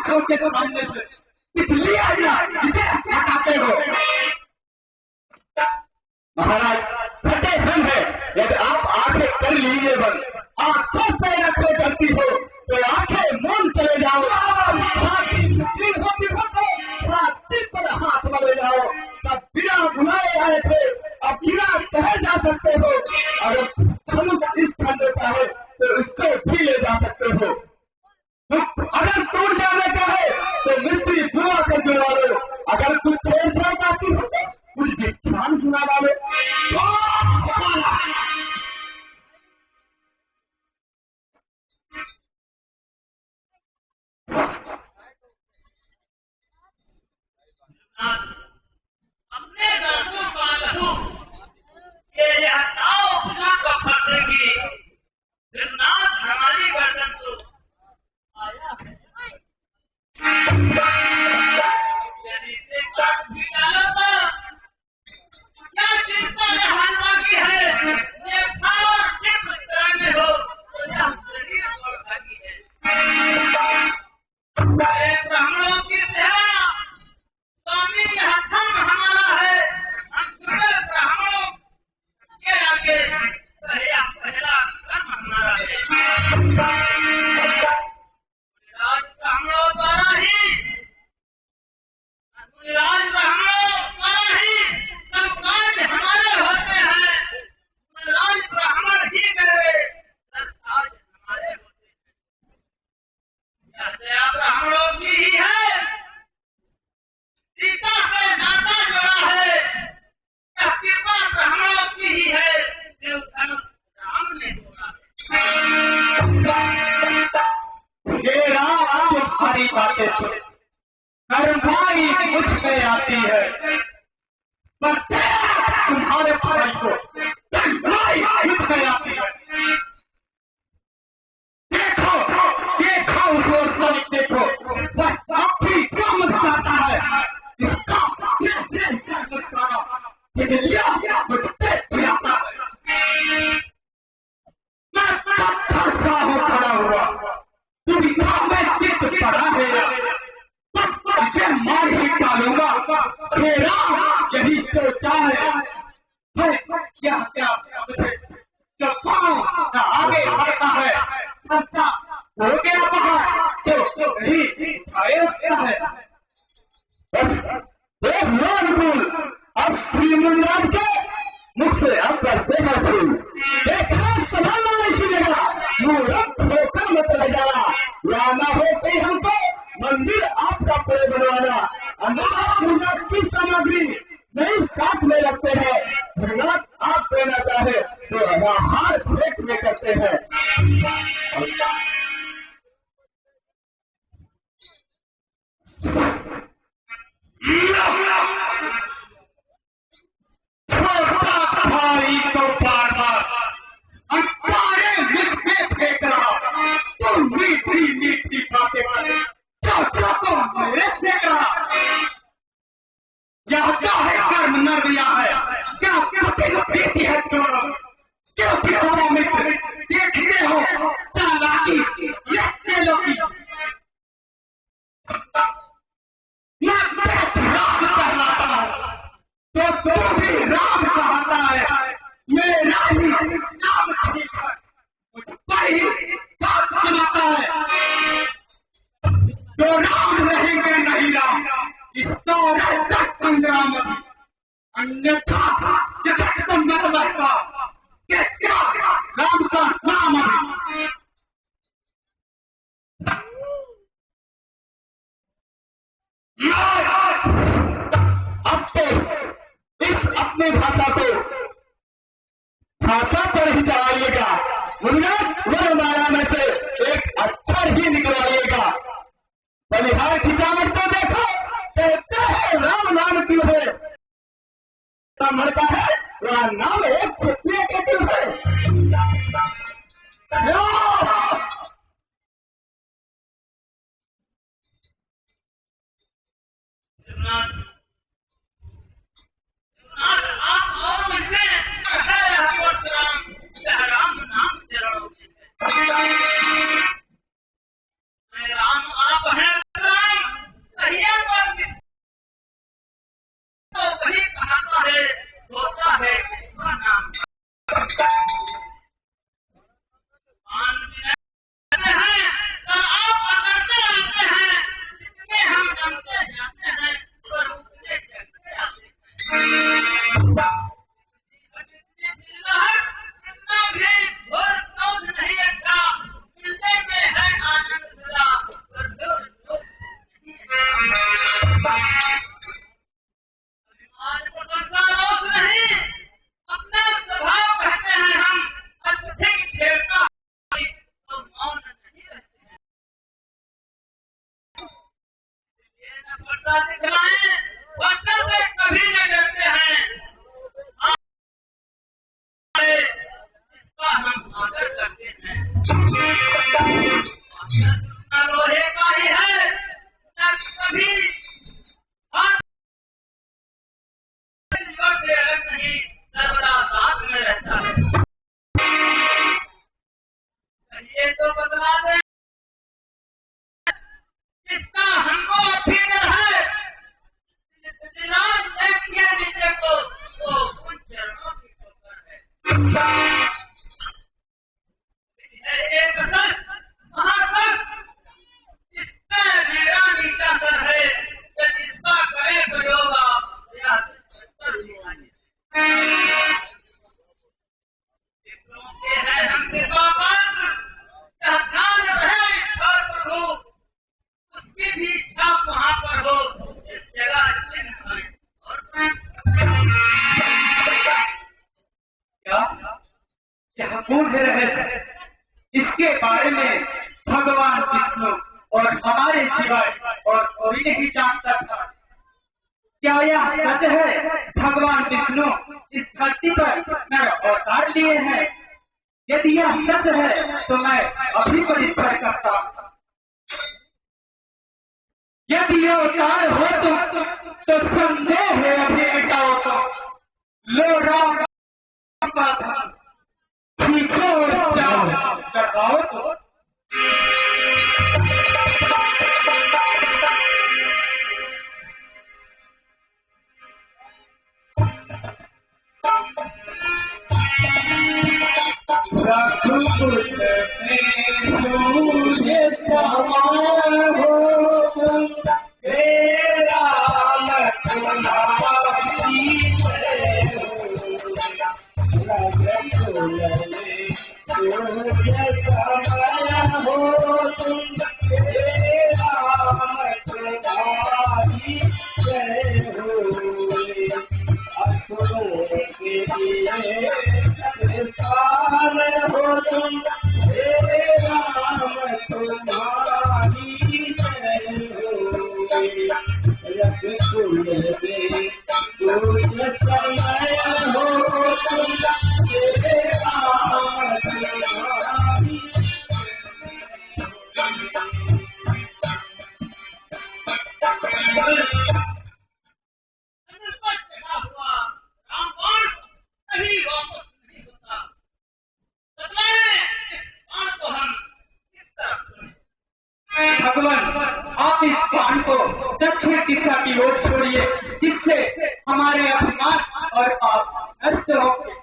आंखों के सामने से इसलिए इसे हटाते हो। महाराज फटे हम है, यदि आप आंखें कर लीजिए बंद, आंखों से आंखें करती हो तो आंखें मूंद चले जाओ। छाती मुश्किल होती हो तो छाती पर हाथ मले जाओ। तब बिना बुलाए आए थे, अब बिना कहे जा सकते हो। अगर धनुष इस खंड का है तो उसको भी ले जा सकते हो। अगर टूट जाने का है तो मिस्त्री बुआ को जुड़वा लो। अगर कुछ छेड़छाड़ करती हो तो कुछ विख्यान सुना डालो। अपने दांतों का लहू ये यह नाव बुझा कर फंसेगी। नाथ हमारी गर्दन तो आया है, यदि इसे काट भी डाला तो क्या चिंता यहाँ बाकी है। ये खाओ टिप कराने हो तो यह शरीर और भागी है। ब्राह्मणों की सेवा स्वामी यह धर्म हमारा है। हम सुबह ब्राह्मणों के आगे पहला कर्म हमारा है। राज ब्राह्मणों द्वारा ही सब काज हमारे होते हैं। राज ब्राह्मण ही करे सब काज हमारे होते हैं। यह दया ब्राह्मणों की ही है। सीता से नाता जोड़ा है, यह कृपा ब्राह्मणों की ही है। शिव धनुष राम ने जोड़ा है। हे राम तुम्हारी बातें सुन कर्माई मुझ में आती है, पर तुम्हारे भाई को कर्माई मुझ में आती है। देखो देखो उस ओर तनिक देखो, वह अब भी क्या मुस्कुराता है। इसका देख कर मुस्कुराना तिजलिया मुझसे चिढ़ाता है। मैं पत्थर सा हूँ खड़ा हुआ, दुविधा में चित्त पड़ा है, इसे मार ही डालूंगा। हे राम यही सोचा है क्या क्या मुझे जो पाँव न आगे बढ़ता है, खर्चा हो गया बाहर जो नहीं उठाए उठता है। बस देख लो अनुकूल, अब श्री मुंडाज के मुख से अब बरसे न फूल। देखना संभालना इसी जगह, मूर्ख होकर मत रह जाना। लाना हो कोई हमको मंदिर आपका पूरे बनवाना। अन्नदाता पूजा की सामग्री नहीं साथ में रखते हैं। भगवान आप देना चाहे तो आहार भेंट में करते हैं। छोटा भाई तो बार बार अंगारे मुझ में फेंक रहा, तो मीठी मीठी बातें करे छोटा को मेरे से कहा। यह क्या है कर्म नरविया है, क्या कथित प्रीति है गौरव। क्योंकि हमारा मित्र देखते हो चालाकी ये चेलों की। मैं बेच राम कहलाता हूँ तो तू भी राम कहता है। मेरा ही नाम ठीक है, मुझ पर ही बात चलाता है। तो राम रहेंगे नहीं राम, इसका रहता संग्राम अभी। अन्यथा जगत को मत बहका कि क्या राम का नाम अभी। अब तो इस अपनी भाषा को भाषा पर ही चलाइएगा। मुन्ना वरमाला में से एक अक्षर ही निकलवाइएगा। बलिहार खिंचावट तो देखो, कहते हैं राम नाम क्यों है, मरता है वह नाम एक क्षत्रिय के क्यों है। आप और मुझमें राम नाम चरणों में राम आप हैं ये न वर्षा दिखलाएं, वर्षा से कभी न डरते हैं, इसका हम आदर करते हैं। न लोहे का ही है, न कभी हाथ से अलग नहीं, सर्वदा साथ में रहता है। ये तो बतला दे इसका हमको फिक्र है, दिनाज देख के नीचे को तो उन चरणों की ठोकर है। एक सर महासर इससे मेरा नीचा सर है, जब इसका करे प्रयोग या के है हम कृपा पात्र, यह ध्यान रहे ईश्वर प्रभु, उसकी भी इच्छा वहां पर हो, इस जगह चिन्ह है। और क्या यह गूढ़ रहस्य, इसके बारे में भगवान विष्णु और हमारे सिवाय और कोई नहीं जानता था। क्या यह सच है भगवान विष्णु इस धरती पर मेरा अवतार लिए हैं? यदि यह सच है तो मैं अभी परीक्षण करता हूं। यदि यह अवतार हो तो संदेह है अभी मिटाओ तो। लो राम का धन खींचो और जाओ, चढ़ाओ तो। रघुकुल में सूर्य समान हो तुम, हे राम तुम्हारी जय हो। रघुकुल में सूर्य समान हो तुम, हे राम तुम्हारी जय हो। असुरों के लिए संसार हो तुम, हे राम तुम्हारी जय हो। रघुकुल में सूर्य समय हो तुम, हे राम तुम्हारी हुआ रामबाण कभी वापस नहीं होता। बतलाएं इस बाण को हम किस तरफ छोड़ें? भगवान आप इस बाण को दक्षिण दिशा की ओर छोड़िए, जिससे हमारे अभिमान और पाप नष्ट होंगे।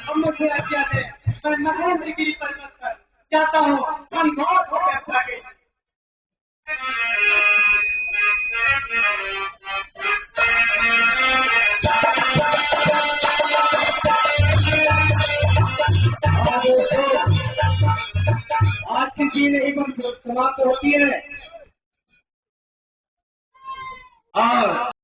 हम मुझे आज्ञा दे, मैं महेंद्रगिरी पर्वत पर जाता हूँ, हम गौर होकर सके। आज की चीज एवं समाप्त होती है और